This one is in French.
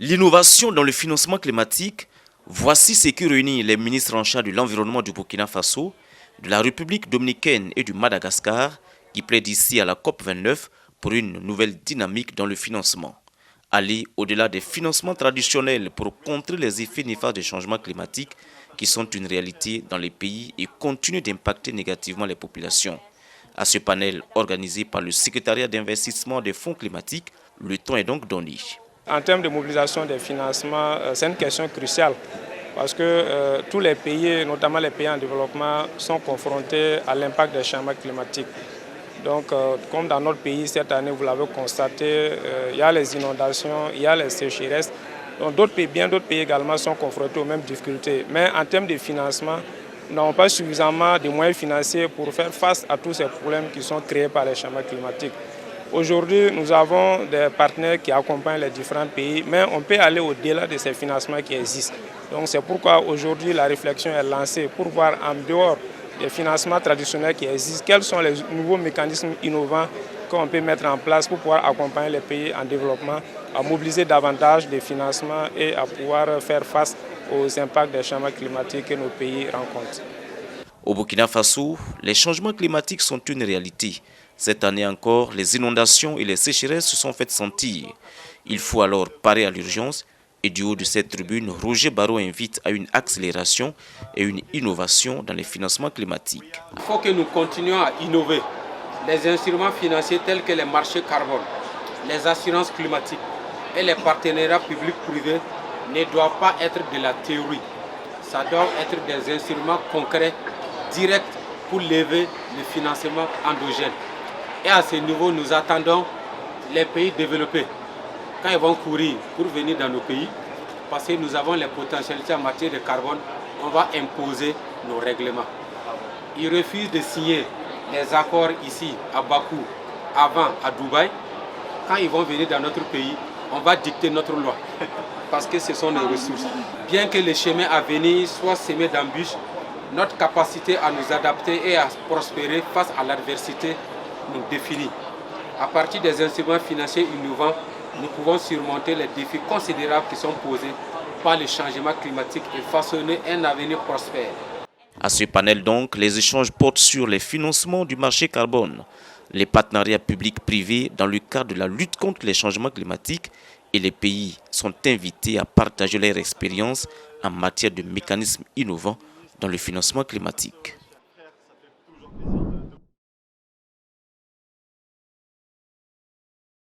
L'innovation dans le financement climatique, voici ce qui réunit les ministres en charge de l'environnement du Burkina Faso, de la République dominicaine et du Madagascar qui plaident ici à la COP29 pour une nouvelle dynamique dans le financement. Aller au-delà des financements traditionnels pour contrer les effets néfastes des changements climatiques qui sont une réalité dans les pays et continuent d'impacter négativement les populations. À ce panel organisé par le secrétariat d'investissement des fonds climatiques, le temps est donc donné. En termes de mobilisation des financements, c'est une question cruciale parce que tous les pays, notamment les pays en développement, sont confrontés à l'impact des changements climatiques. Donc, comme dans notre pays, cette année, vous l'avez constaté, il y a les inondations, il y a les sécheresses. Donc, bien d'autres pays également sont confrontés aux mêmes difficultés. Mais en termes de financement, nous n'avons pas suffisamment de moyens financiers pour faire face à tous ces problèmes qui sont créés par les changements climatiques. Aujourd'hui, nous avons des partenaires qui accompagnent les différents pays, mais on peut aller au-delà de ces financements qui existent. Donc c'est pourquoi aujourd'hui la réflexion est lancée pour voir en dehors des financements traditionnels qui existent, quels sont les nouveaux mécanismes innovants qu'on peut mettre en place pour pouvoir accompagner les pays en développement à mobiliser davantage de financements et à pouvoir faire face aux impacts des changements climatiques que nos pays rencontrent. Au Burkina Faso, les changements climatiques sont une réalité. Cette année encore, les inondations et les sécheresses se sont faites sentir. Il faut alors parer à l'urgence et du haut de cette tribune, Roger Barreau invite à une accélération et une innovation dans les financements climatiques. Il faut que nous continuions à innover. Les instruments financiers tels que les marchés carbone, les assurances climatiques et les partenariats publics-privés ne doivent pas être de la théorie. Ça doit être des instruments concrets, directs pour lever le financement endogène. Et à ce niveau, nous attendons les pays développés, quand ils vont courir pour venir dans nos pays, parce que nous avons les potentialités en matière de carbone, on va imposer nos règlements. Ils refusent de signer les accords ici à Bakou, avant à Dubaï. Quand ils vont venir dans notre pays, on va dicter notre loi, parce que ce sont nos ressources. Bien que le chemin à venir soit semé d'embûches, notre capacité à nous adapter et à prospérer face à l'adversité nous définit. À partir des instruments financiers innovants, nous pouvons surmonter les défis considérables qui sont posés par le changement climatique et façonner un avenir prospère. À ce panel donc, les échanges portent sur les financements du marché carbone, les partenariats publics-privés dans le cadre de la lutte contre les changements climatiques et les pays sont invités à partager leur expérience en matière de mécanismes innovants dans le financement climatique.